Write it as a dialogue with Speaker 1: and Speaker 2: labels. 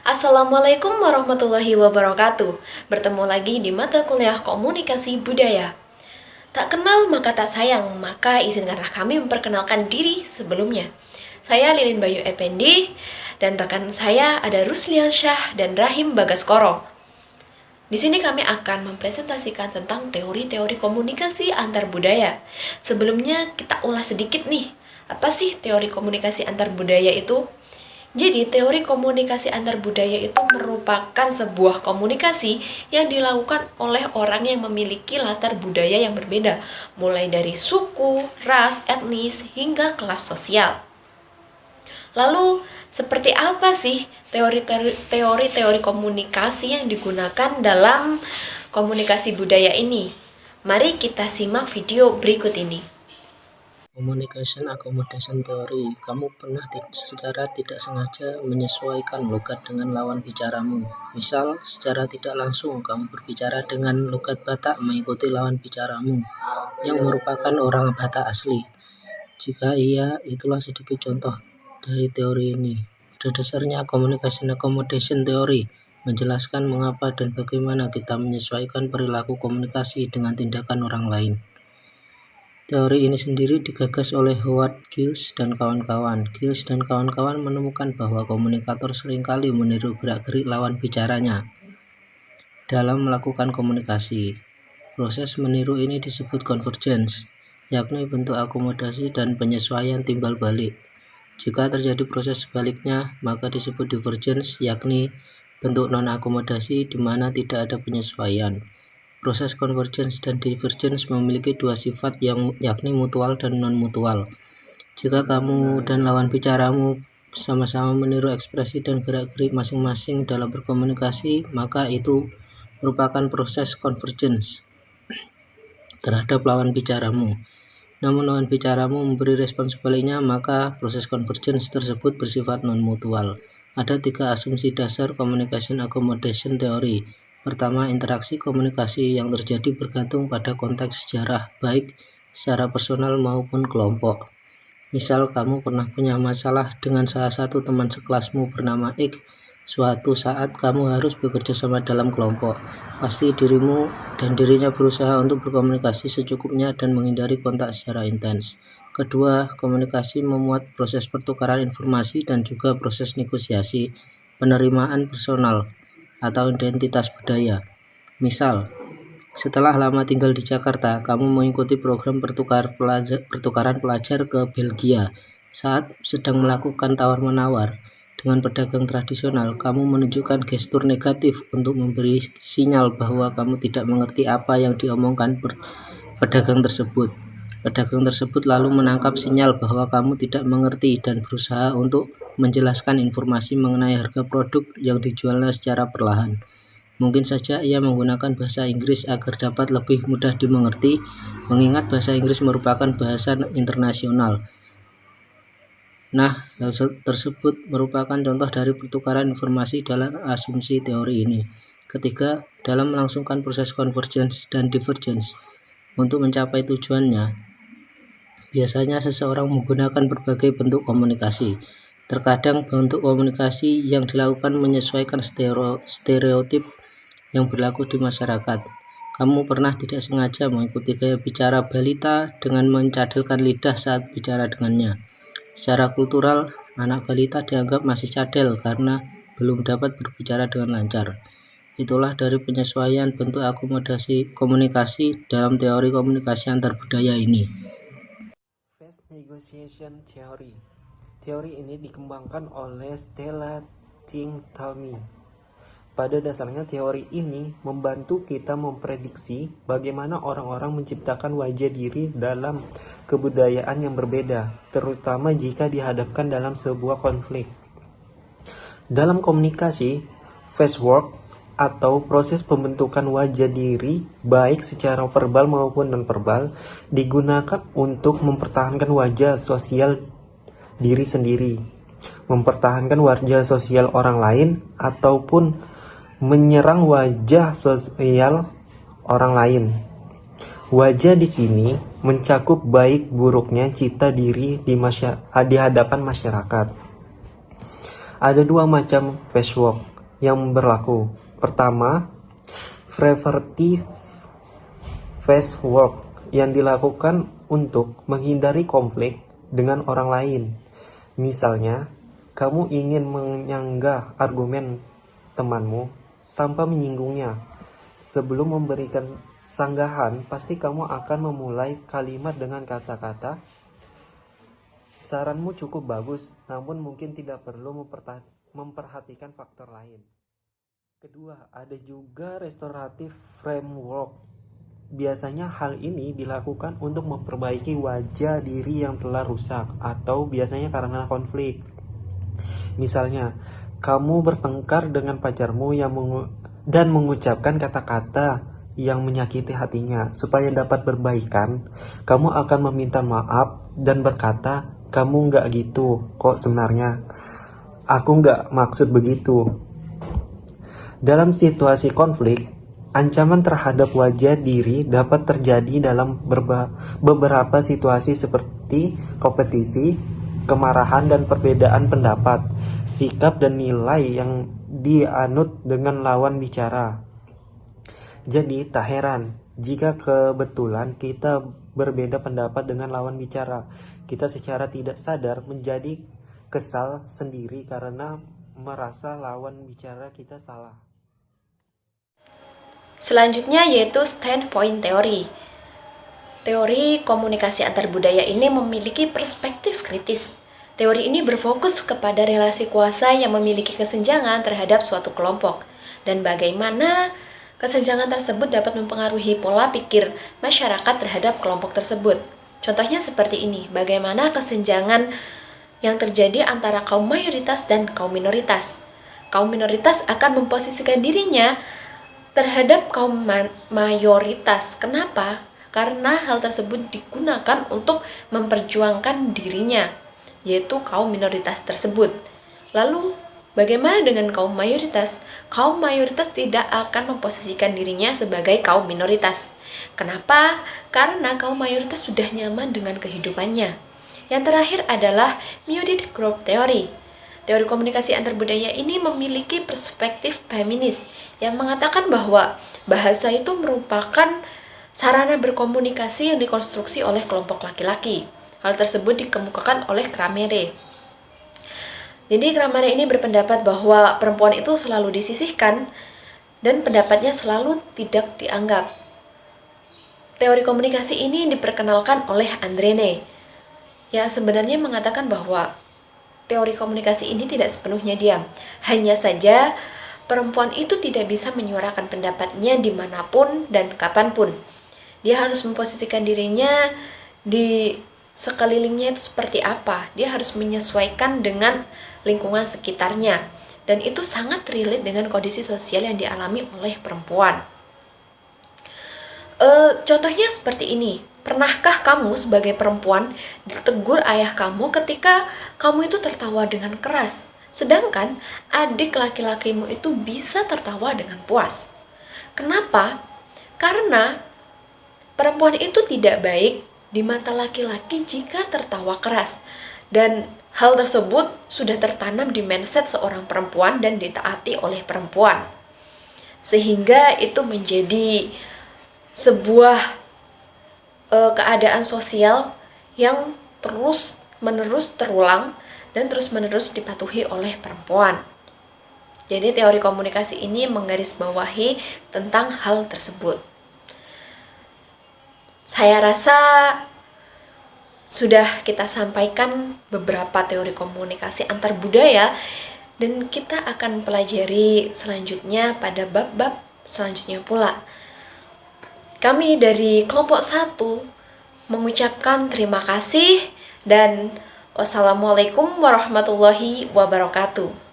Speaker 1: Assalamualaikum warahmatullahi wabarakatuh. Bertemu lagi di mata kuliah Komunikasi Budaya. Tak kenal maka tak sayang, maka izinkanlah kami memperkenalkan diri sebelumnya. Saya Lilin Bayu Effendi dan rekan saya ada Ruslian Syah dan Rahim Bagaskoro. Di sini kami akan mempresentasikan tentang teori-teori komunikasi antar budaya. Sebelumnya kita ulas sedikit nih, apa sih teori komunikasi antar budaya itu? Jadi, teori komunikasi antar budaya itu merupakan sebuah komunikasi yang dilakukan oleh orang yang memiliki latar budaya yang berbeda, mulai dari suku, ras, etnis, hingga kelas sosial. Lalu, seperti apa sih teori-teori komunikasi yang digunakan dalam komunikasi budaya ini? Mari kita simak video berikut ini.
Speaker 2: Communication Accommodation Theory. Kamu pernah secara tidak sengaja menyesuaikan logat dengan lawan bicaramu. Misal, secara tidak langsung kamu berbicara dengan logat Batak mengikuti lawan bicaramu, yang merupakan orang Batak asli. Jika iya, itulah sedikit contoh dari teori ini. Pada dasarnya, Communication Accommodation Theory menjelaskan mengapa dan bagaimana kita menyesuaikan perilaku komunikasi dengan tindakan orang lain. Teori ini sendiri digagas oleh Howard Giles dan kawan-kawan. Giles dan kawan-kawan menemukan bahwa komunikator seringkali meniru gerak-gerik lawan bicaranya dalam melakukan komunikasi. Proses meniru ini disebut convergence, yakni bentuk akomodasi dan penyesuaian timbal balik. Jika terjadi proses sebaliknya, maka disebut divergence, yakni bentuk non-akomodasi di mana tidak ada penyesuaian. Proses convergence dan divergence memiliki dua sifat yakni mutual dan non-mutual. Jika kamu dan lawan bicaramu sama-sama meniru ekspresi dan gerak-gerik masing-masing dalam berkomunikasi, maka itu merupakan proses convergence terhadap lawan bicaramu. Namun lawan bicaramu memberi respon sebaliknya, maka proses convergence tersebut bersifat non-mutual. Ada 3 asumsi dasar Communication Accommodation Theory. Pertama, interaksi komunikasi yang terjadi bergantung pada konteks sejarah, baik secara personal maupun kelompok. Misal, kamu pernah punya masalah dengan salah satu teman sekelasmu bernama X. Suatu saat kamu harus bekerja sama dalam kelompok. Pasti dirimu dan dirinya berusaha untuk berkomunikasi secukupnya dan menghindari kontak secara intens. Kedua, komunikasi memuat proses pertukaran informasi dan juga proses negosiasi, penerimaan personal atau identitas budaya. Misal, setelah lama tinggal di Jakarta, kamu mengikuti program pertukaran pelajar ke Belgia. Saat sedang melakukan tawar-menawar dengan pedagang tradisional, kamu menunjukkan gestur negatif untuk memberi sinyal bahwa kamu tidak mengerti apa yang diomongkan pedagang tersebut. Pedagang tersebut lalu menangkap sinyal bahwa kamu tidak mengerti dan berusaha untuk menjelaskan informasi mengenai harga produk yang dijualnya secara perlahan. Mungkin saja ia menggunakan bahasa Inggris agar dapat lebih mudah dimengerti, mengingat bahasa Inggris merupakan bahasa internasional. Nah, hal tersebut merupakan contoh dari pertukaran informasi dalam asumsi teori ini. Ketiga, dalam melangsungkan proses convergence dan divergence untuk mencapai tujuannya, biasanya seseorang menggunakan berbagai bentuk komunikasi. Terkadang bentuk komunikasi yang dilakukan menyesuaikan stereotip yang berlaku di masyarakat. Kamu pernah tidak sengaja mengikuti gaya bicara balita dengan mencadilkan lidah saat bicara dengannya. Secara kultural, anak balita dianggap masih cadel karena belum dapat berbicara dengan lancar. Itulah dari penyesuaian bentuk akomodasi komunikasi dalam teori komunikasi antar budaya ini.
Speaker 3: Fast Negotiation Theory. Teori ini dikembangkan oleh Stella Ting-Talmy. Pada dasarnya teori ini membantu kita memprediksi bagaimana orang-orang menciptakan wajah diri dalam kebudayaan yang berbeda, terutama jika dihadapkan dalam sebuah konflik. Dalam komunikasi, face work atau proses pembentukan wajah diri, baik secara verbal maupun non-verbal, digunakan untuk mempertahankan wajah sosial diri sendiri, mempertahankan wajah sosial orang lain, ataupun menyerang wajah sosial orang lain. Wajah di sini mencakup baik buruknya citra diri di hadapan masyarakat. Ada 2 macam face work. yang berlaku. Pertama, preventive face work yang dilakukan untuk menghindari konflik dengan orang lain. Misalnya, kamu ingin menyanggah argumen temanmu tanpa menyinggungnya. Sebelum memberikan sanggahan, pasti kamu akan memulai kalimat dengan kata-kata, "Saranmu cukup bagus, namun mungkin tidak perlu memperhatikan faktor lain." Kedua, ada juga restoratif framework. Biasanya hal ini dilakukan untuk memperbaiki wajah diri yang telah rusak atau biasanya karena konflik. Misalnya, kamu bertengkar dengan pacarmu dan mengucapkan kata-kata yang menyakiti hatinya. Supaya dapat berbaikan, kamu akan meminta maaf dan berkata, "Kamu nggak gitu kok sebenarnya. Aku nggak maksud begitu." Dalam situasi konflik, ancaman terhadap wajah diri dapat terjadi dalam beberapa situasi seperti kompetisi, kemarahan, dan perbedaan pendapat, sikap dan nilai yang dianut dengan lawan bicara. Jadi tak heran jika kebetulan kita berbeda pendapat dengan lawan bicara. Kita secara tidak sadar menjadi kesal sendiri karena merasa lawan bicara kita salah.
Speaker 1: Selanjutnya yaitu standpoint teori. Teori komunikasi antar budaya ini memiliki perspektif kritis. Teori ini berfokus kepada relasi kuasa yang memiliki kesenjangan terhadap suatu kelompok dan bagaimana kesenjangan tersebut dapat mempengaruhi pola pikir masyarakat terhadap kelompok tersebut. Contohnya seperti ini, bagaimana kesenjangan yang terjadi antara kaum mayoritas dan kaum minoritas. Kaum minoritas akan memposisikan dirinya terhadap kaum mayoritas. Kenapa? Karena hal tersebut digunakan untuk memperjuangkan dirinya, yaitu kaum minoritas tersebut. Lalu, bagaimana dengan kaum mayoritas? Kaum mayoritas tidak akan memposisikan dirinya sebagai kaum minoritas. Kenapa? Karena kaum mayoritas sudah nyaman dengan kehidupannya. Yang terakhir adalah muted group theory. Teori komunikasi antar budaya ini memiliki perspektif feminis yang mengatakan bahwa bahasa itu merupakan sarana berkomunikasi yang dikonstruksi oleh kelompok laki-laki. Hal tersebut dikemukakan oleh Kramere. Jadi Kramere ini berpendapat bahwa perempuan itu selalu disisihkan dan pendapatnya selalu tidak dianggap. Teori komunikasi ini diperkenalkan oleh Andrene, yang sebenarnya mengatakan bahwa teori komunikasi ini tidak sepenuhnya diam. Hanya saja perempuan itu tidak bisa menyuarakan pendapatnya dimanapun dan kapanpun. Dia harus memposisikan dirinya di sekelilingnya itu seperti apa. Dia harus menyesuaikan dengan lingkungan sekitarnya. Dan itu sangat relate dengan kondisi sosial yang dialami oleh perempuan. Contohnya seperti ini. Pernahkah kamu sebagai perempuan ditegur ayah kamu ketika kamu itu tertawa dengan keras? Sedangkan adik laki-lakimu itu bisa tertawa dengan puas. Kenapa? Karena perempuan itu tidak baik di mata laki-laki jika tertawa keras. Dan hal tersebut sudah tertanam di mindset seorang perempuan dan ditaati oleh perempuan. Sehingga itu menjadi sebuah keadaan sosial yang terus-menerus terulang dan terus-menerus dipatuhi oleh perempuan. Jadi teori komunikasi ini menggarisbawahi tentang hal tersebut. Saya rasa sudah kita sampaikan beberapa teori komunikasi antar budaya dan kita akan pelajari selanjutnya pada bab-bab selanjutnya pula. Kami dari kelompok 1 mengucapkan terima kasih dan wassalamualaikum warahmatullahi wabarakatuh.